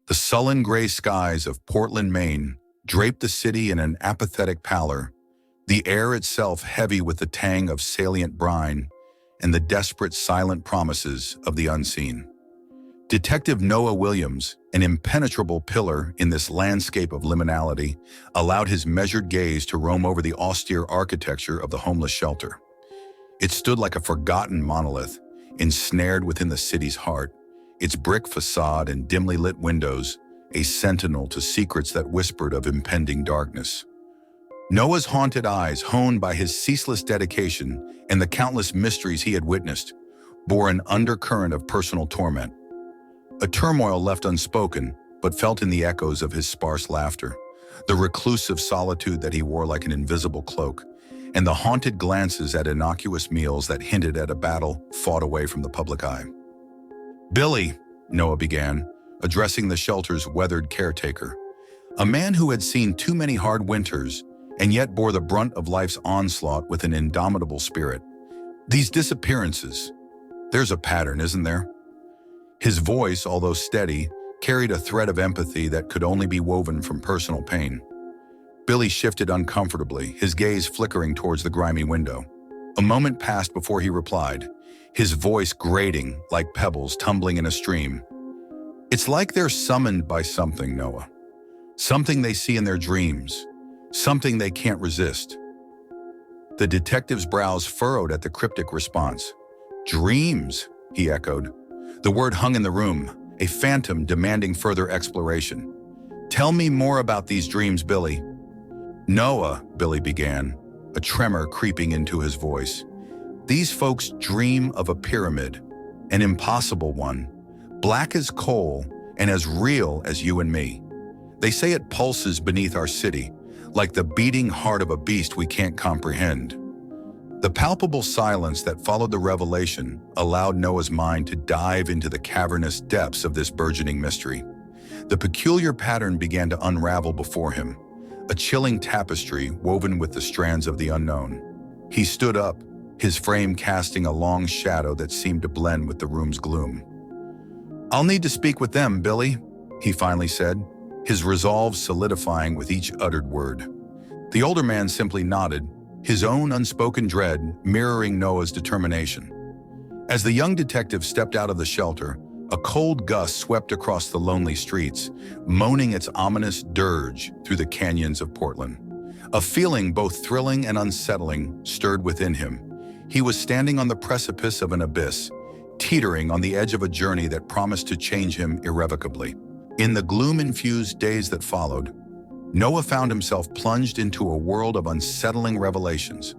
The sullen gray skies of Portland, Maine, draped the city in an apathetic pallor, the air itself heavy with the tang of salient brine and the desperate silent promises of the unseen. Detective Noah Williams, an impenetrable pillar in this landscape of liminality, allowed his measured gaze to roam over the austere architecture of the homeless shelter. It stood like a forgotten monolith, ensnared within the city's heart, its brick facade and dimly lit windows, a sentinel to secrets that whispered of impending darkness. Noah's haunted eyes, honed by his ceaseless dedication and the countless mysteries he had witnessed, bore an undercurrent of personal torment. A turmoil left unspoken, but felt in the echoes of his sparse laughter, the reclusive solitude that he wore like an invisible cloak, and the haunted glances at innocuous meals that hinted at a battle fought away from the public eye. "Billy," Noah began, addressing the shelter's weathered caretaker, a man who had seen too many hard winters and yet bore the brunt of life's onslaught with an indomitable spirit. "These disappearances, there's a pattern, isn't there?" His voice, although steady, carried a thread of empathy that could only be woven from personal pain. Billy shifted uncomfortably, his gaze flickering towards the grimy window. A moment passed before he replied, his voice grating like pebbles tumbling in a stream. "It's like they're summoned by something, Noah. Something they see in their dreams. Something they can't resist." The detective's brows furrowed at the cryptic response. "Dreams," he echoed. The word hung in the room, a phantom demanding further exploration. "Tell me more about these dreams, Billy." "Noah," Billy began, a tremor creeping into his voice. "These folks dream of a pyramid, an impossible one, black as coal and as real as you and me. They say it pulses beneath our city, like the beating heart of a beast we can't comprehend." The palpable silence that followed the revelation allowed Noah's mind to dive into the cavernous depths of this burgeoning mystery. The peculiar pattern began to unravel before him, a chilling tapestry woven with the strands of the unknown. He stood up, his frame casting a long shadow that seemed to blend with the room's gloom. "I'll need to speak with them, Billy," he finally said, his resolve solidifying with each uttered word. The older man simply nodded, his own unspoken dread mirroring Noah's determination. As the young detective stepped out of the shelter, a cold gust swept across the lonely streets, moaning its ominous dirge through the canyons of Portland. A feeling both thrilling and unsettling stirred within him. He was standing on the precipice of an abyss, teetering on the edge of a journey that promised to change him irrevocably. In the gloom-infused days that followed, Noah found himself plunged into a world of unsettling revelations.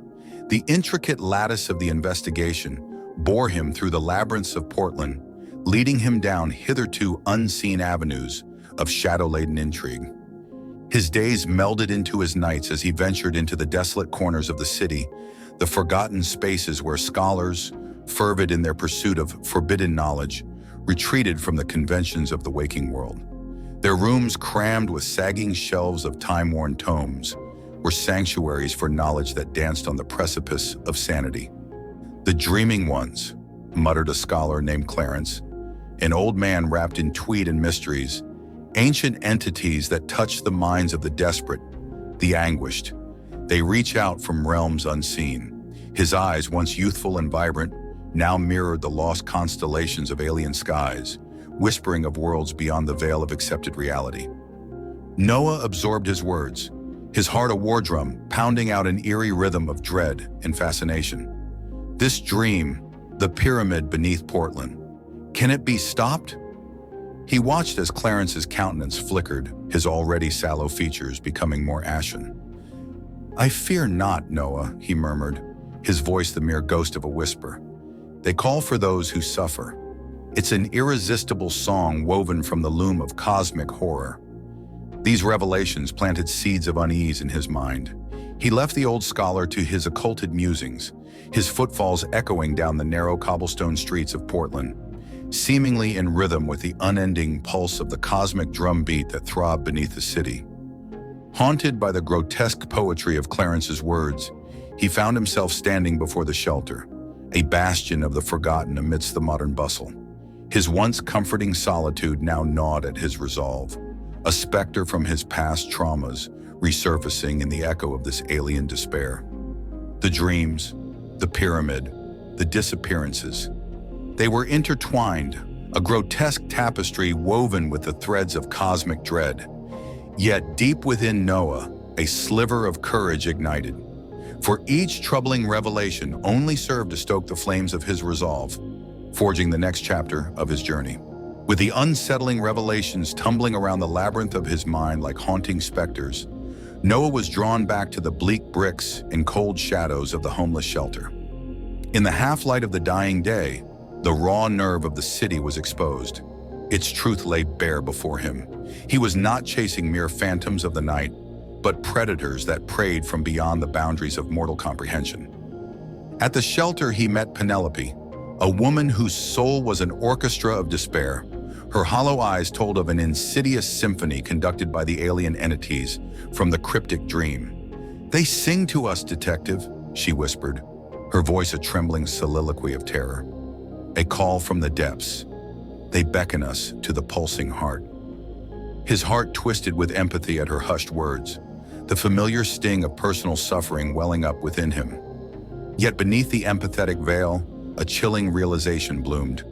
The intricate lattice of the investigation bore him through the labyrinths of Portland, leading him down hitherto unseen avenues of shadow-laden intrigue. His days melded into his nights as he ventured into the desolate corners of the city, the forgotten spaces where scholars, fervid in their pursuit of forbidden knowledge, retreated from the conventions of the waking world. Their rooms, crammed with sagging shelves of time-worn tomes, were sanctuaries for knowledge that danced on the precipice of sanity. "The dreaming ones," muttered a scholar named Clarence, an old man wrapped in tweed and mysteries, ancient entities that touch the minds of the desperate, the anguished. They reach out from realms unseen. His eyes, once youthful and vibrant, now mirrored the lost constellations of alien skies, whispering of worlds beyond the veil of accepted reality. Noah absorbed his words, his heart a war drum pounding out an eerie rhythm of dread and fascination. This dream, the pyramid beneath Portland, can it be stopped? He watched as Clarence's countenance flickered, his already sallow features becoming more ashen. "I fear not, Noah," he murmured, his voice the mere ghost of a whisper. "They call for those who suffer. It's an irresistible song woven from the loom of cosmic horror." These revelations planted seeds of unease in his mind. He left the old scholar to his occulted musings, his footfalls echoing down the narrow cobblestone streets of Portland, seemingly in rhythm with the unending pulse of the cosmic drumbeat that throbbed beneath the city. Haunted by the grotesque poetry of Clarence's words, he found himself standing before the shelter, a bastion of the forgotten amidst the modern bustle. His once comforting solitude now gnawed at his resolve, a specter from his past traumas resurfacing in the echo of this alien despair. The dreams, the pyramid, the disappearances. They were intertwined, a grotesque tapestry woven with the threads of cosmic dread. Yet deep within Noah, a sliver of courage ignited. For each troubling revelation only served to stoke the flames of his resolve, forging the next chapter of his journey. With the unsettling revelations tumbling around the labyrinth of his mind like haunting specters, Noah was drawn back to the bleak bricks and cold shadows of the homeless shelter. In the half-light of the dying day, the raw nerve of the city was exposed. Its truth lay bare before him. He was not chasing mere phantoms of the night, but predators that preyed from beyond the boundaries of mortal comprehension. At the shelter, he met Penelope, a woman whose soul was an orchestra of despair. Her hollow eyes told of an insidious symphony conducted by the alien entities from the cryptic dream. "They sing to us, detective," she whispered, her voice a trembling soliloquy of terror. "A call from the depths. They beckon us to the pulsing heart." His heart twisted with empathy at her hushed words, the familiar sting of personal suffering welling up within him. Yet beneath the empathetic veil, a chilling realization bloomed.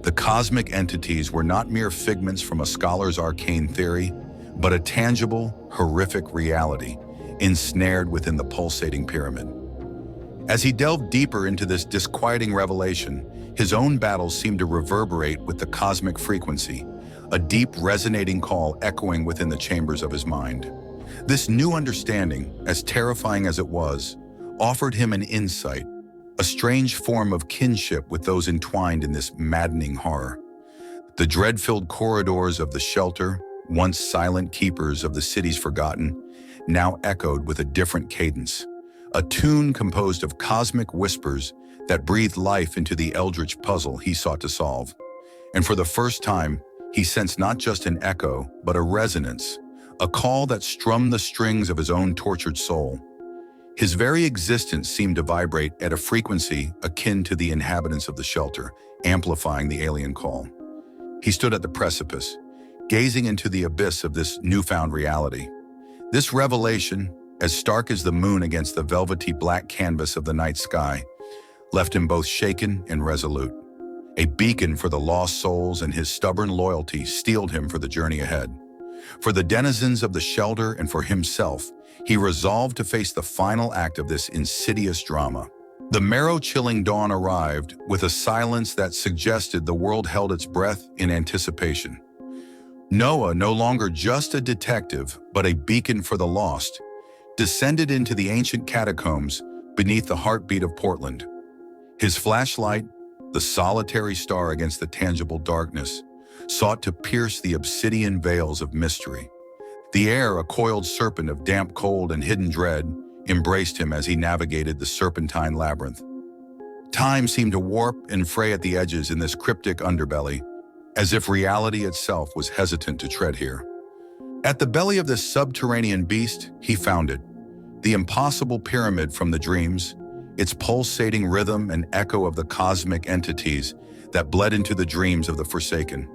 The cosmic entities were not mere figments from a scholar's arcane theory, but a tangible, horrific reality, ensnared within the pulsating pyramid. As he delved deeper into this disquieting revelation, his own battles seemed to reverberate with the cosmic frequency, a deep, resonating call echoing within the chambers of his mind. This new understanding, as terrifying as it was, offered him an insight, a strange form of kinship with those entwined in this maddening horror. The dread-filled corridors of the shelter, once silent keepers of the city's forgotten, now echoed with a different cadence, a tune composed of cosmic whispers that breathed life into the eldritch puzzle he sought to solve. And for the first time, he sensed not just an echo, but a resonance, a call that strummed the strings of his own tortured soul. His very existence seemed to vibrate at a frequency akin to the inhabitants of the shelter, amplifying the alien call. He stood at the precipice, gazing into the abyss of this newfound reality. This revelation, as stark as the moon against the velvety black canvas of the night sky, left him both shaken and resolute. A beacon for the lost souls, and his stubborn loyalty steeled him for the journey ahead. For the denizens of the shelter and for himself, he resolved to face the final act of this insidious drama. The marrow-chilling dawn arrived with a silence that suggested the world held its breath in anticipation. Noah, no longer just a detective, but a beacon for the lost, descended into the ancient catacombs beneath the heartbeat of Portland. His flashlight, the solitary star against the tangible darkness, sought to pierce the obsidian veils of mystery. The air, a coiled serpent of damp cold and hidden dread, embraced him as he navigated the serpentine labyrinth. Time seemed to warp and fray at the edges in this cryptic underbelly, as if reality itself was hesitant to tread here. At the belly of this subterranean beast, he found it, the impossible pyramid from the dreams, its pulsating rhythm and echo of the cosmic entities that bled into the dreams of the forsaken.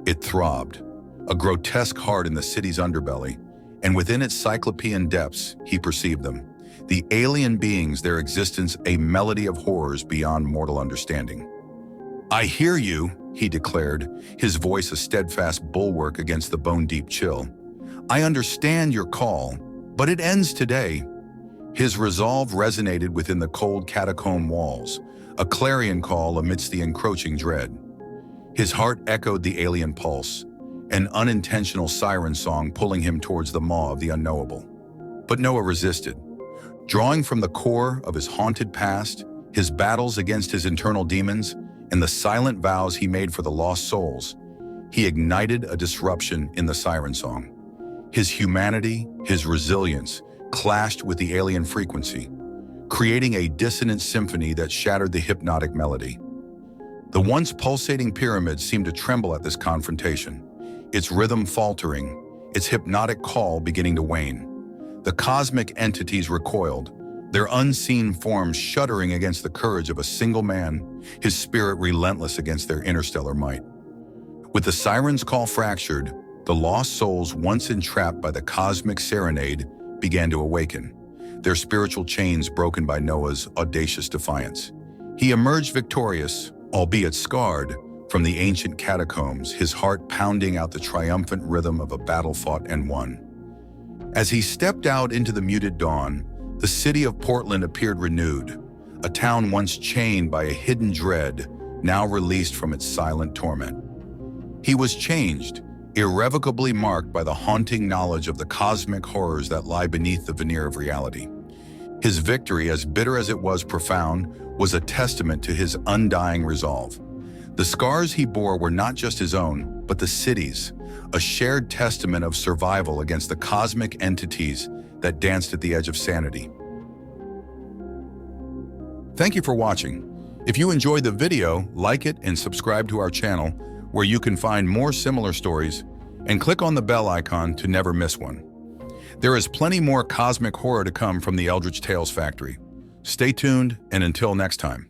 It throbbed, a grotesque heart in the city's underbelly, and within its cyclopean depths, he perceived them, the alien beings, their existence a melody of horrors beyond mortal understanding. "I hear you," he declared, his voice a steadfast bulwark against the bone-deep chill. "I understand your call, but it ends today." His resolve resonated within the cold catacomb walls, a clarion call amidst the encroaching dread. His heart echoed the alien pulse, an unintentional siren song pulling him towards the maw of the unknowable. But Noah resisted. Drawing from the core of his haunted past, his battles against his internal demons, and the silent vows he made for the lost souls, he ignited a disruption in the siren song. His humanity, his resilience, clashed with the alien frequency, creating a dissonant symphony that shattered the hypnotic melody. The once pulsating pyramid seemed to tremble at this confrontation, its rhythm faltering, its hypnotic call beginning to wane. The cosmic entities recoiled, their unseen forms shuddering against the courage of a single man, his spirit relentless against their interstellar might. With the siren's call fractured, the lost souls once entrapped by the cosmic serenade began to awaken, their spiritual chains broken by Noah's audacious defiance. He emerged victorious, albeit scarred, from the ancient catacombs, his heart pounding out the triumphant rhythm of a battle fought and won. As he stepped out into the muted dawn, the city of Portland appeared renewed, a town once chained by a hidden dread, now released from its silent torment. He was changed, irrevocably marked by the haunting knowledge of the cosmic horrors that lie beneath the veneer of reality. His victory, as bitter as it was profound, was a testament to his undying resolve. The scars he bore were not just his own, but the city's, a shared testament of survival against the cosmic entities that danced at the edge of sanity. Thank you for watching. If you enjoyed the video, like it and subscribe to our channel, where you can find more similar stories, and click on the bell icon to never miss one. There is plenty more cosmic horror to come from the Eldritch Tales Factory. Stay tuned, and until next time.